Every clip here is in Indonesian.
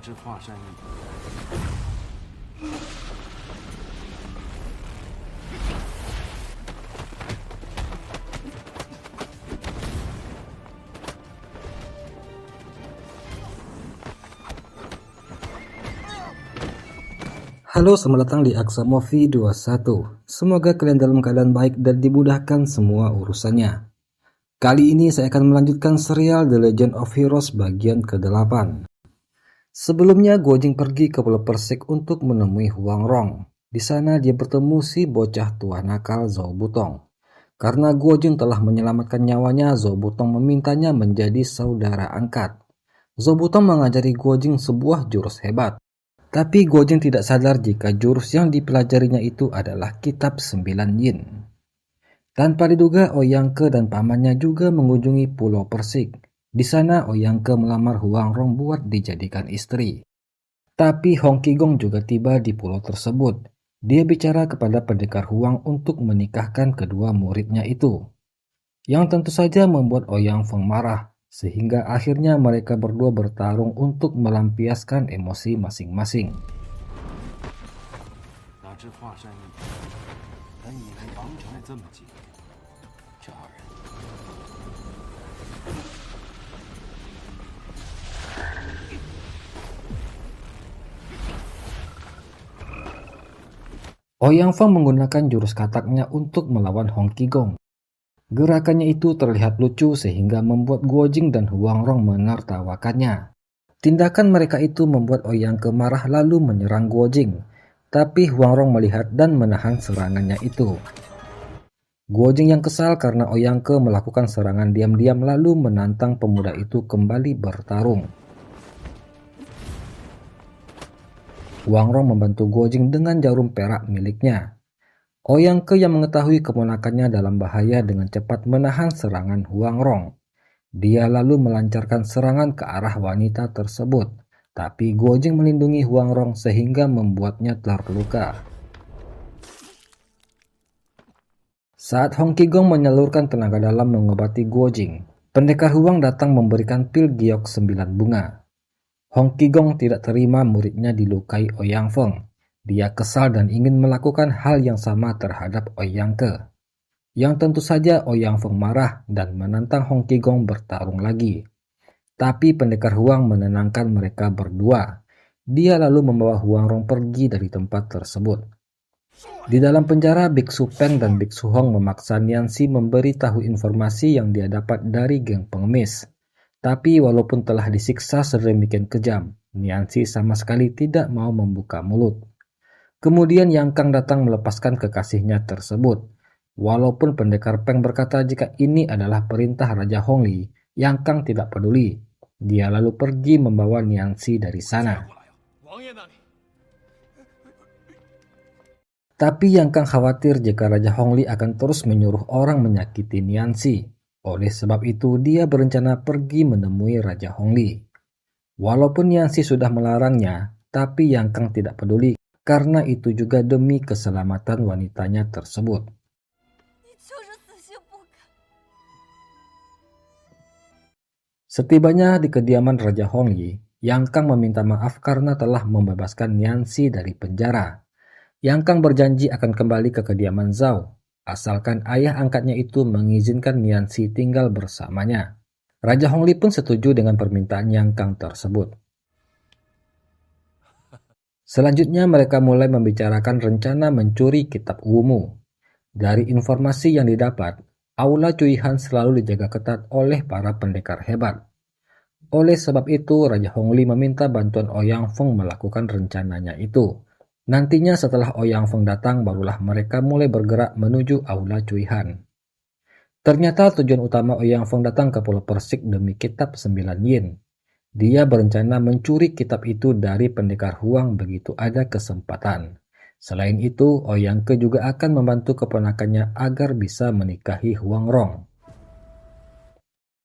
之华山矣。Halo, selamat datang di Aksa Movie 21. Semoga kalian dalam keadaan baik dan dimudahkan semua urusannya. Kali ini saya akan melanjutkan serial The Legend of Heroes bagian ke-8. Sebelumnya, Guojing pergi ke Pulau Persik untuk menemui Huang Rong. Di sana dia bertemu si bocah tua nakal Zhou Butong. Karena Guojing telah menyelamatkan nyawanya, Zhou Butong memintanya menjadi saudara angkat. Zhou Butong mengajari Guojing sebuah jurus hebat. Tapi Guojing tidak sadar jika jurus yang dipelajarinya itu adalah Kitab 9 Yin. Tanpa diduga, Ouyang Ke dan pamannya juga mengunjungi Pulau Persik. Di sana Ouyang Ke melamar Huang Rong buat dijadikan istri. Tapi Hong Qigong juga tiba di pulau tersebut. Dia bicara kepada pendekar Huang untuk menikahkan kedua muridnya itu. Yang tentu saja membuat Ouyang Feng marah. Sehingga akhirnya mereka berdua bertarung untuk melampiaskan emosi masing-masing. Ouyang Feng menggunakan jurus kataknya untuk melawan Hong Qigong. Gerakannya itu terlihat lucu sehingga membuat Guojing dan Huang Rong menertawakannya. Tindakan mereka itu membuat Ouyang Ke marah lalu menyerang Guojing. Tapi Huang Rong melihat dan menahan serangannya itu. Guojing yang kesal karena Ouyang Ke melakukan serangan diam-diam lalu menantang pemuda itu kembali bertarung. Huang Rong membantu Guojing dengan jarum perak miliknya. Ouyang Ke yang mengetahui keponakannya dalam bahaya dengan cepat menahan serangan Huang Rong. Dia lalu melancarkan serangan ke arah wanita tersebut, tapi Guojing melindungi Huang Rong sehingga membuatnya terluka. Saat Hong Qigong menyalurkan tenaga dalam mengobati Guojing, pendekar Huang datang memberikan pil giok 9 bunga. Hong Qigong tidak terima muridnya dilukai Ouyang Feng. Dia kesal dan ingin melakukan hal yang sama terhadap Ouyang Ke. Yang tentu saja Ouyang Feng marah dan menantang Hong Qigong bertarung lagi. Tapi pendekar Huang menenangkan mereka berdua. Dia lalu membawa Huang Rong pergi dari tempat tersebut. Di dalam penjara, Biksu Peng dan Biksu Hong memaksa Nianxi memberi tahu informasi yang dia dapat dari geng pengemis. Tapi walaupun telah disiksa sedemikian kejam, Nianxi sama sekali tidak mau membuka mulut. Kemudian Yang Kang datang melepaskan kekasihnya tersebut. Walaupun pendekar Peng berkata jika ini adalah perintah Raja Hongli, Yang Kang tidak peduli. Dia lalu pergi membawa Nianxi dari sana. Tapi Yang Kang khawatir jika Raja Hongli akan terus menyuruh orang menyakiti Nianxi. Oleh sebab itu dia berencana pergi menemui Raja Hongli. Walaupun Nianxi sudah melarangnya, tapi Yang Kang tidak peduli. Karena itu juga demi keselamatan wanitanya tersebut. Setibanya di kediaman Raja Hongli, Yang Kang meminta maaf karena telah membebaskan Nianxi dari penjara. Yang Kang berjanji akan kembali ke kediaman Zhao, asalkan ayah angkatnya itu mengizinkan Nianxi tinggal bersamanya. Raja Hongli pun setuju dengan permintaan Yang Kang tersebut. Selanjutnya mereka mulai membicarakan rencana mencuri kitab Wumu. Dari informasi yang didapat, Aula Cuihan selalu dijaga ketat oleh para pendekar hebat. Oleh sebab itu, Raja Hongli meminta bantuan Ouyang Feng melakukan rencananya itu. Nantinya setelah Ouyang Feng datang, barulah mereka mulai bergerak menuju Aula Cuihan. Ternyata tujuan utama Ouyang Feng datang ke Pulau Persik demi kitab 9 Yin. Dia berencana mencuri kitab itu dari pendekar Huang begitu ada kesempatan. Selain itu, Ouyang Ke juga akan membantu keponakannya agar bisa menikahi Huang Rong.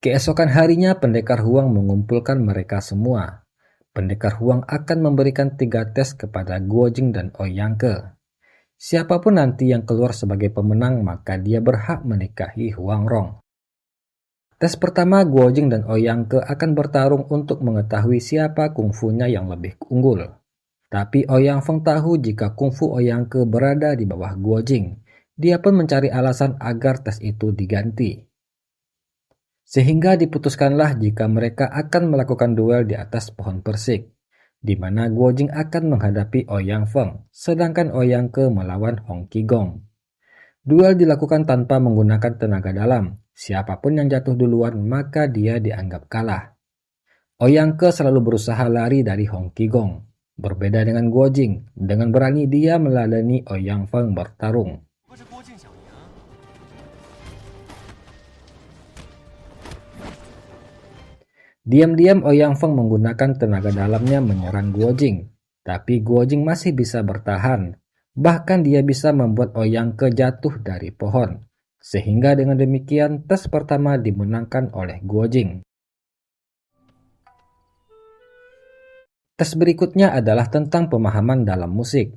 Keesokan harinya, pendekar Huang mengumpulkan mereka semua. Pendekar Huang akan memberikan 3 tes kepada Guojing dan Ouyang Ke. Siapapun nanti yang keluar sebagai pemenang, maka dia berhak menikahi Huang Rong. Tes pertama, Guojing dan Ouyang Ke akan bertarung untuk mengetahui siapa kungfunya yang lebih unggul. Tapi Ouyang Feng tahu jika kungfu Ouyang Ke berada di bawah Guojing. Dia pun mencari alasan agar tes itu diganti. Sehingga diputuskanlah jika mereka akan melakukan duel di atas pohon persik, di mana Guojing akan menghadapi Ouyang Feng, sedangkan Ouyang Ke melawan Hong Qigong. Duel dilakukan tanpa menggunakan tenaga dalam. Siapapun yang jatuh duluan maka dia dianggap kalah. Ouyang Ke selalu berusaha lari dari Hong Qigong. Berbeda dengan Guojing, dengan berani dia meladeni Ouyang Feng bertarung. Diam-diam Ouyang Feng menggunakan tenaga dalamnya menyerang Guojing, tapi Guojing masih bisa bertahan. Bahkan dia bisa membuat Ouyang Ke jatuh dari pohon. Sehingga dengan demikian tes pertama dimenangkan oleh Guojing. Tes berikutnya adalah tentang pemahaman dalam musik.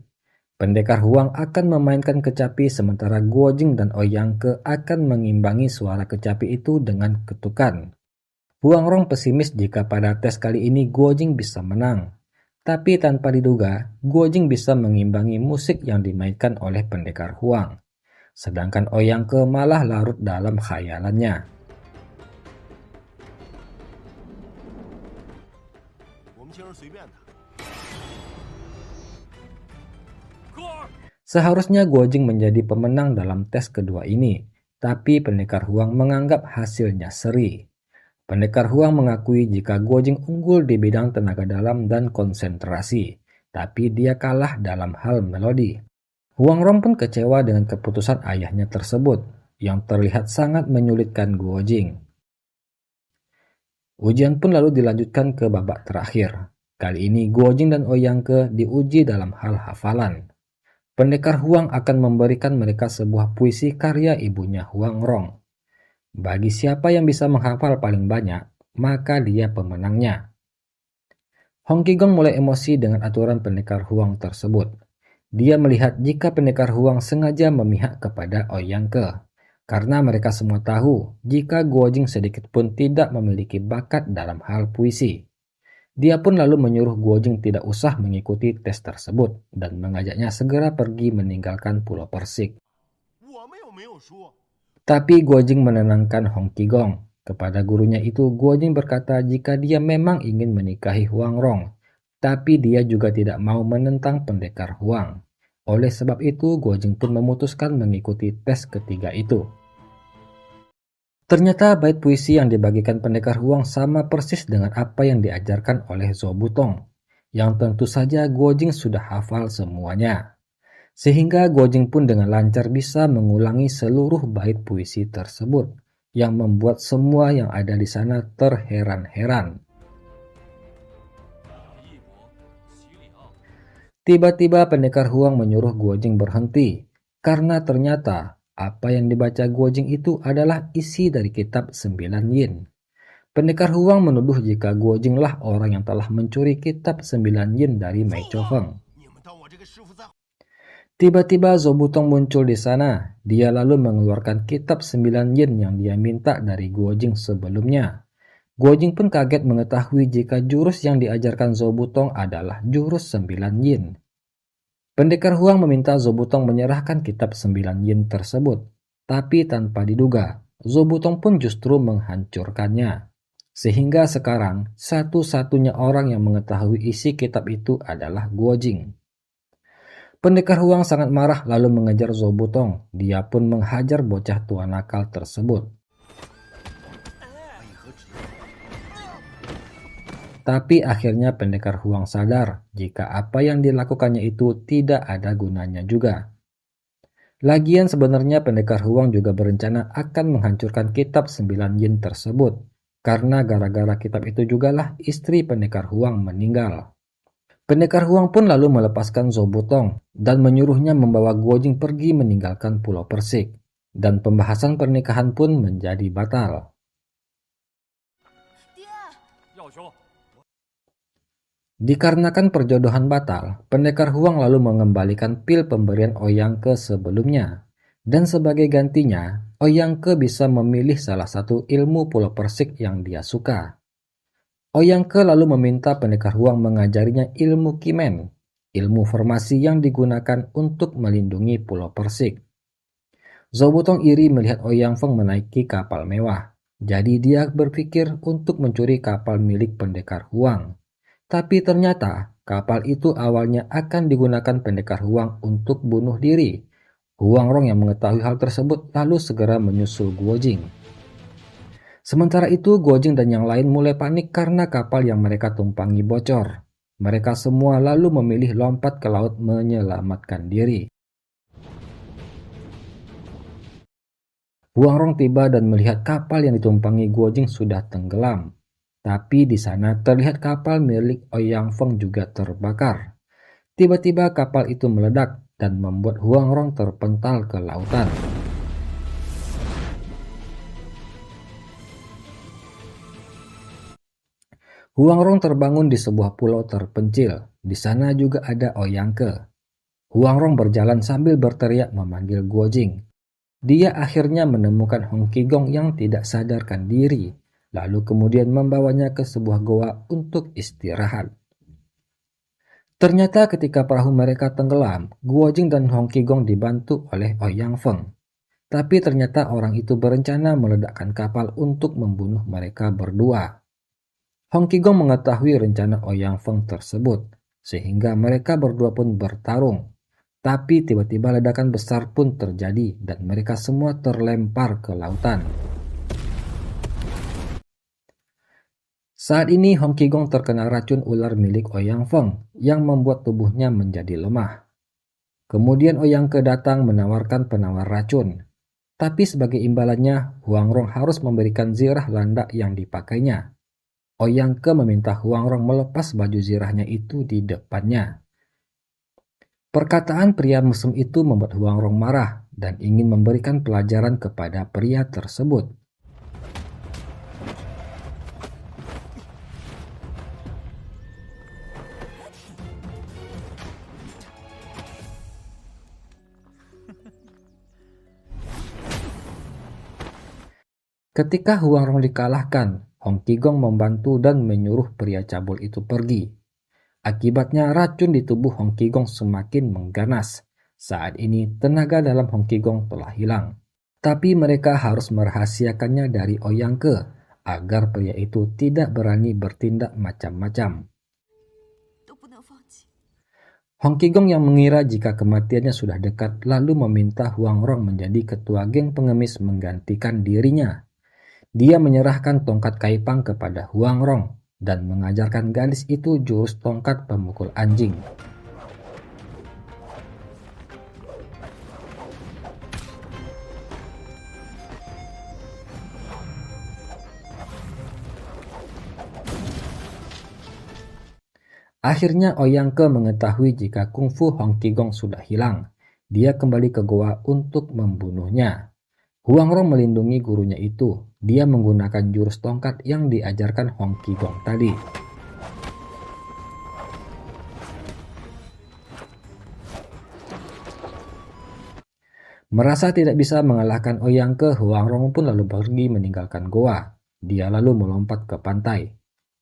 Pendekar Huang akan memainkan kecapi sementara Guojing dan Ouyang Ke akan mengimbangi suara kecapi itu dengan ketukan. Huang Rong pesimis jika pada tes kali ini Guojing bisa menang. Tapi tanpa diduga, Guojing bisa mengimbangi musik yang dimainkan oleh pendekar Huang. Sedangkan Ouyang Ke malah larut dalam khayalannya. Seharusnya Guojing menjadi pemenang dalam tes kedua ini, tapi pendekar Huang menganggap hasilnya seri. Pendekar Huang mengakui jika Guojing unggul di bidang tenaga dalam dan konsentrasi, tapi dia kalah dalam hal melodi. Huang Rong pun kecewa dengan keputusan ayahnya tersebut, yang terlihat sangat menyulitkan Guojing. Ujian pun lalu dilanjutkan ke babak terakhir. Kali ini Guojing dan Ouyang Ke diuji dalam hal hafalan. Pendekar Huang akan memberikan mereka sebuah puisi karya ibunya Huang Rong. Bagi siapa yang bisa menghafal paling banyak, maka dia pemenangnya. Hong Qigong mulai emosi dengan aturan pendekar Huang tersebut. Dia melihat jika pendekar Huang sengaja memihak kepada Ouyang Ke, karena mereka semua tahu jika Guojing sedikit pun tidak memiliki bakat dalam hal puisi. Dia pun lalu menyuruh Guojing tidak usah mengikuti tes tersebut dan mengajaknya segera pergi meninggalkan Pulau Persik. Tapi Guojing menenangkan Hong Qigong. Kepada gurunya itu, Guojing berkata jika dia memang ingin menikahi Huang Rong, tapi dia juga tidak mau menentang pendekar Huang. Oleh sebab itu, Guojing pun memutuskan mengikuti tes ketiga itu. Ternyata bait puisi yang dibagikan pendekar Huang sama persis dengan apa yang diajarkan oleh Zhou Butong, yang tentu saja Guojing sudah hafal semuanya. Sehingga Guojing pun dengan lancar bisa mengulangi seluruh bait puisi tersebut, yang membuat semua yang ada di sana terheran-heran. Tiba-tiba pendekar Huang menyuruh Guojing berhenti, karena ternyata apa yang dibaca Guojing itu adalah isi dari kitab 9 Yin. Pendekar Huang menuduh jika Guojing lah orang yang telah mencuri kitab 9 Yin dari Mei Chofeng. Tiba-tiba Zhou Butong muncul di sana. Dia lalu mengeluarkan kitab 9 Yin yang dia minta dari Guojing sebelumnya. Guojing pun kaget mengetahui jika jurus yang diajarkan Zhou Butong adalah jurus 9 Yin. Pendekar Huang meminta Zhou Butong menyerahkan kitab 9 Yin tersebut, tapi tanpa diduga, Zhou Butong pun justru menghancurkannya. Sehingga sekarang, satu-satunya orang yang mengetahui isi kitab itu adalah Guojing. Pendekar Huang sangat marah lalu mengejar Zhou Butong. Dia pun menghajar bocah tua nakal tersebut. Tapi akhirnya pendekar Huang sadar jika apa yang dilakukannya itu tidak ada gunanya juga. Lagian sebenarnya pendekar Huang juga berencana akan menghancurkan kitab 9 Yin tersebut. Karena gara-gara kitab itu jugalah istri pendekar Huang meninggal. Pendekar Huang pun lalu melepaskan Zhou Butong dan menyuruhnya membawa Guojing pergi meninggalkan Pulau Persik. Dan pembahasan pernikahan pun menjadi batal. Dikarenakan perjodohan batal, pendekar Huang lalu mengembalikan pil pemberian Ouyang Ke sebelumnya. Dan sebagai gantinya, Ouyang Ke bisa memilih salah satu ilmu Pulau Persik yang dia suka. Ouyang Ke lalu meminta pendekar Huang mengajarinya ilmu Kimen, ilmu formasi yang digunakan untuk melindungi Pulau Persik. Zhou Butong iri melihat Ouyang Feng menaiki kapal mewah, jadi dia berpikir untuk mencuri kapal milik pendekar Huang. Tapi ternyata kapal itu awalnya akan digunakan pendekar Huang untuk bunuh diri. Huang Rong yang mengetahui hal tersebut lalu segera menyusul Guo Jing. Sementara itu, Guo Jing dan yang lain mulai panik karena kapal yang mereka tumpangi bocor. Mereka semua lalu memilih lompat ke laut menyelamatkan diri. Huang Rong tiba dan melihat kapal yang ditumpangi Guo Jing sudah tenggelam. Tapi di sana terlihat kapal milik Ouyang Feng juga terbakar. Tiba-tiba kapal itu meledak dan membuat Huang Rong terpental ke lautan. Huang Rong terbangun di sebuah pulau terpencil. Di sana juga ada Ouyang Ke. Huang Rong berjalan sambil berteriak memanggil Guo Jing. Dia akhirnya menemukan Hong Qigong yang tidak sadarkan diri, lalu kemudian membawanya ke sebuah goa untuk istirahat. Ternyata ketika perahu mereka tenggelam, Guo Jing dan Hong Qigong dibantu oleh Ouyang Feng. Tapi ternyata orang itu berencana meledakkan kapal untuk membunuh mereka berdua. Hong Qigong mengetahui rencana Ouyang Feng tersebut, sehingga mereka berdua pun bertarung. Tapi tiba-tiba ledakan besar pun terjadi dan mereka semua terlempar ke lautan. Saat ini Hong Qigong terkena racun ular milik Ouyang Feng yang membuat tubuhnya menjadi lemah. Kemudian Ouyang Ke datang menawarkan penawar racun. Tapi sebagai imbalannya, Huang Rong harus memberikan zirah landak yang dipakainya. Ouyang Ke meminta Huang Rong melepas baju zirahnya itu di depannya. Perkataan pria mesum itu membuat Huang Rong marah dan ingin memberikan pelajaran kepada pria tersebut. Ketika Huang Rong dikalahkan, Hong Qigong membantu dan menyuruh pria cabul itu pergi. Akibatnya racun di tubuh Hong Qigong semakin mengganas. Saat ini tenaga dalam Hong Qigong telah hilang. Tapi mereka harus merahasiakannya dari Ouyang Ke agar pria itu tidak berani bertindak macam-macam. Hong Qigong yang mengira jika kematiannya sudah dekat lalu meminta Huang Rong menjadi ketua geng pengemis menggantikan dirinya. Dia menyerahkan tongkat kaipang kepada Huang Rong dan mengajarkan gadis itu jurus tongkat pemukul anjing. Akhirnya Ouyang Ke mengetahui jika kungfu Hong Qigong sudah hilang. Dia kembali ke goa untuk membunuhnya. Huang Rong melindungi gurunya itu. Dia menggunakan jurus tongkat yang diajarkan Hong Qigong tadi. Merasa tidak bisa mengalahkan Ouyang Ke, Huang Rong pun lalu pergi meninggalkan goa. Dia lalu melompat ke pantai.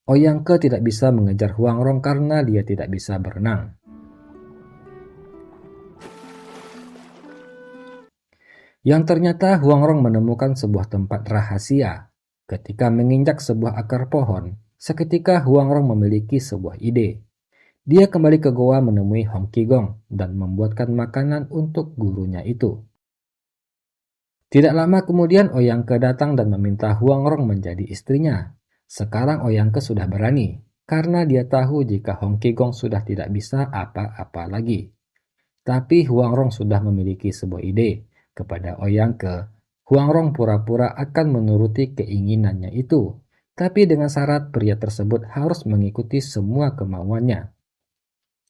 Ouyang Ke tidak bisa mengejar Huang Rong karena dia tidak bisa berenang. Yang ternyata Huang Rong menemukan sebuah tempat rahasia. Ketika menginjak sebuah akar pohon, seketika Huang Rong memiliki sebuah ide. Dia kembali ke goa menemui Hong Qigong dan membuatkan makanan untuk gurunya itu. Tidak lama kemudian Ouyang Ke datang dan meminta Huang Rong menjadi istrinya. Sekarang Ouyang Ke sudah berani, karena dia tahu jika Hong Qigong sudah tidak bisa apa-apa lagi. Tapi Huang Rong sudah memiliki sebuah ide. Kepada Ouyang Ke, Huang Rong pura-pura akan menuruti keinginannya itu, tapi dengan syarat pria tersebut harus mengikuti semua kemauannya.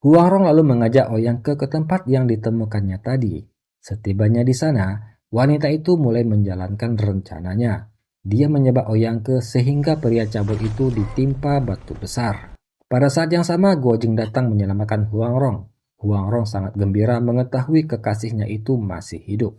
Huang Rong lalu mengajak Ouyang Ke tempat yang ditemukannya tadi. Setibanya di sana, wanita itu mulai menjalankan rencananya. Dia menyebab Ouyang Ke sehingga pria cabul itu ditimpa batu besar. Pada saat yang sama, Guo Jing datang menyelamatkan Huang Rong. Huang Rong sangat gembira mengetahui kekasihnya itu masih hidup.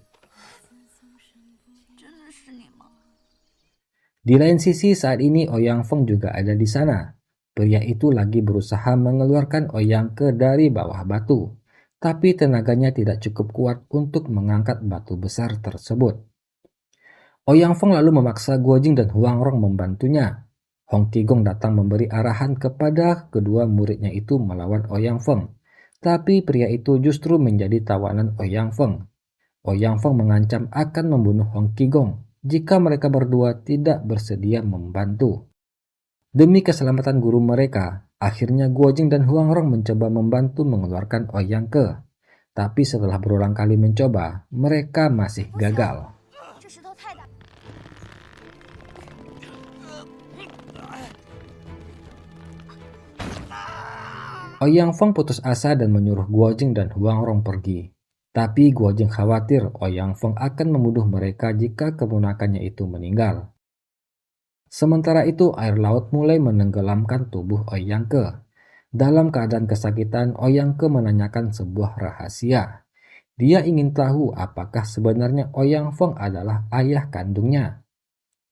Di lain sisi, saat ini Ouyang Feng juga ada di sana. Pria itu lagi berusaha mengeluarkan Ouyang Ke dari bawah batu, tapi tenaganya tidak cukup kuat untuk mengangkat batu besar tersebut. Ouyang Feng lalu memaksa Guo Jing dan Huang Rong membantunya. Hong Qigong datang memberi arahan kepada kedua muridnya itu melawan Ouyang Feng, tapi pria itu justru menjadi tawanan Ouyang Feng. Ouyang Feng mengancam akan membunuh Hong Qigong jika mereka berdua tidak bersedia membantu. Demi keselamatan guru mereka, akhirnya Guo Jing dan Huang Rong mencoba membantu mengeluarkan Ouyang Ke. Tapi setelah berulang kali mencoba, mereka masih gagal. Ouyang Feng putus asa dan menyuruh Guo Jing dan Huang Rong pergi. Tapi Guo Jing khawatir Ouyang Feng akan membunuh mereka jika keponakannya itu meninggal. Sementara itu, air laut mulai menenggelamkan tubuh Ouyang Ke. Dalam keadaan kesakitan, Ouyang Ke menanyakan sebuah rahasia. Dia ingin tahu apakah sebenarnya Ouyang Feng adalah ayah kandungnya.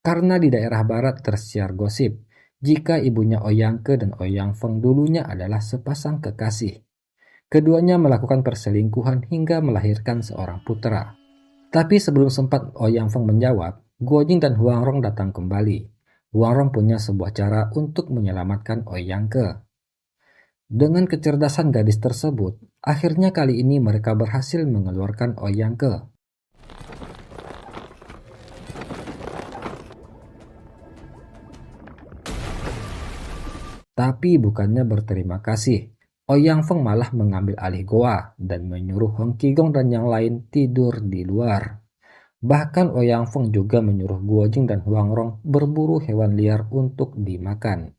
Karena di daerah barat tersiar gosip jika ibunya Ouyang Ke dan Ouyang Feng dulunya adalah sepasang kekasih. Keduanya melakukan perselingkuhan hingga melahirkan seorang putra. Tapi sebelum sempat Ouyang Feng menjawab, Guo Jing dan Huang Rong datang kembali. Huang Rong punya sebuah cara untuk menyelamatkan Ouyang Ke. Dengan kecerdasan gadis tersebut, akhirnya kali ini mereka berhasil mengeluarkan Ouyang Ke. Tapi bukannya berterima kasih, Ouyang Feng malah mengambil alih goa dan menyuruh Hong Qigong dan yang lain tidur di luar. Bahkan Ouyang Feng juga menyuruh Guo Jing dan Huang Rong berburu hewan liar untuk dimakan.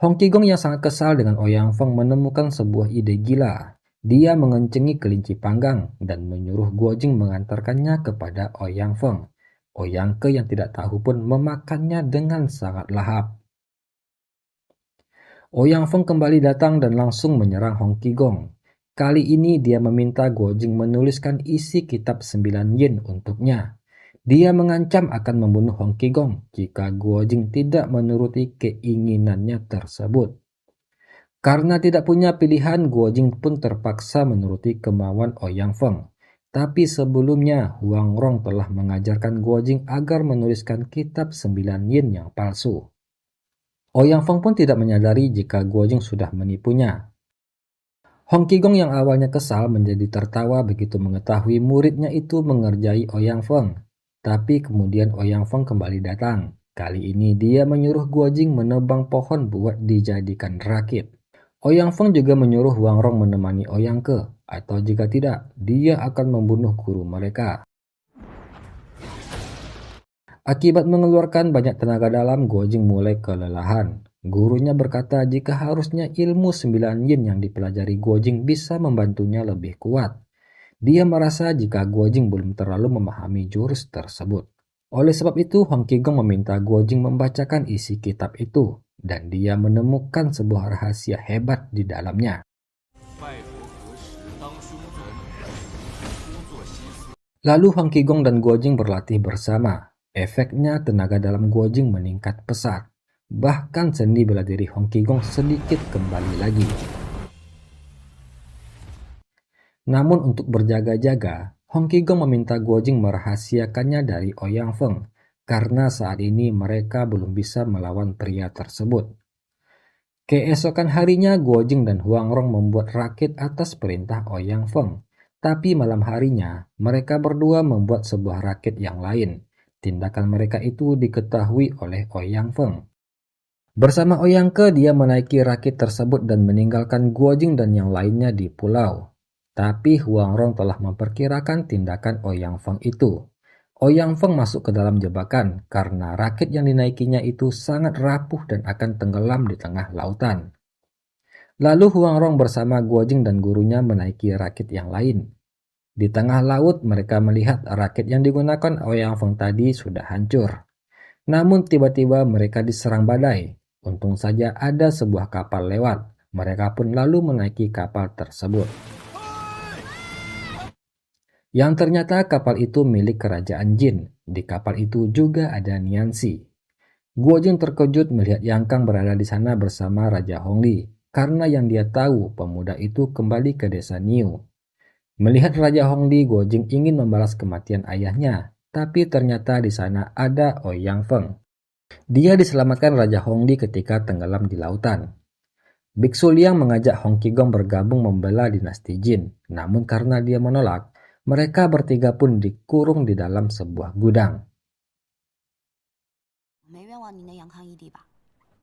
Hong Qigong yang sangat kesal dengan Ouyang Feng menemukan sebuah ide gila. Dia mengencengi kelinci panggang dan menyuruh Guo Jing mengantarkannya kepada Ouyang Feng. Ouyang Ke yang tidak tahu pun memakannya dengan sangat lahap. Ouyang Feng kembali datang dan langsung menyerang Hong Qigong. Kali ini dia meminta Guo Jing menuliskan isi kitab 9 yin untuknya. Dia mengancam akan membunuh Hong Qigong jika Guo Jing tidak menuruti keinginannya tersebut. Karena tidak punya pilihan, Guo Jing pun terpaksa menuruti kemauan Ouyang Feng. Tapi sebelumnya, Huang Rong telah mengajarkan Guo Jing agar menuliskan kitab 9 yin yang palsu. Ouyang Feng pun tidak menyadari jika Guo Jing sudah menipunya. Hong Qigong yang awalnya kesal menjadi tertawa begitu mengetahui muridnya itu mengerjai Ouyang Feng. Tapi kemudian Ouyang Feng kembali datang. Kali ini dia menyuruh Guo Jing menebang pohon buat dijadikan rakit. Ouyang Feng juga menyuruh Huang Rong menemani Ouyang Ke, atau jika tidak, dia akan membunuh guru mereka. Akibat mengeluarkan banyak tenaga dalam, Guo Jing mulai kelelahan. Gurunya berkata jika harusnya ilmu 9 yin yang dipelajari Guo Jing bisa membantunya lebih kuat. Dia merasa jika Guo Jing belum terlalu memahami jurus tersebut. Oleh sebab itu, Hong Qigong meminta Guo Jing membacakan isi kitab itu, dan dia menemukan sebuah rahasia hebat di dalamnya. Lalu Hong Qigong dan Guo Jing berlatih bersama. Efeknya tenaga dalam Guo Jing meningkat pesat. Bahkan sendi bela diri Hong Qigong sedikit kembali lagi. Namun untuk berjaga-jaga, Hong Qigong meminta Guo Jing merahasiakannya dari Ouyang Feng, karena saat ini mereka belum bisa melawan pria tersebut. Keesokan harinya, Guo Jing dan Huang Rong membuat rakit atas perintah Ouyang Feng. Tapi malam harinya, mereka berdua membuat sebuah rakit yang lain. Tindakan mereka itu diketahui oleh Ouyang Feng. Bersama Ouyang Ke, dia menaiki rakit tersebut dan meninggalkan Guo Jing dan yang lainnya di pulau. Tapi Huang Rong telah memperkirakan tindakan Ouyang Feng itu. Ouyang Feng masuk ke dalam jebakan karena rakit yang dinaikinya itu sangat rapuh dan akan tenggelam di tengah lautan. Lalu Huang Rong bersama Guo Jing dan gurunya menaiki rakit yang lain. Di tengah laut, mereka melihat rakit yang digunakan Ouyang Feng tadi sudah hancur. Namun tiba-tiba mereka diserang badai. Untung saja ada sebuah kapal lewat. Mereka pun lalu menaiki kapal tersebut. Yang ternyata kapal itu milik kerajaan Jin. Di kapal itu juga ada Nianxi. Guo Jing terkejut melihat Yang Kang berada di sana bersama Raja Hongli, karena yang dia tahu pemuda itu kembali ke desa Niu. Melihat Raja Hongli, Guo Jing ingin membalas kematian ayahnya, tapi ternyata di sana ada Ouyang Feng. Dia diselamatkan Raja Hongli ketika tenggelam di lautan. Biksu Liang mengajak Hong Qigong bergabung membela dinasti Jin, namun karena dia menolak, mereka bertiga pun dikurung di dalam sebuah gudang. 没冤枉你那杨康义弟吧？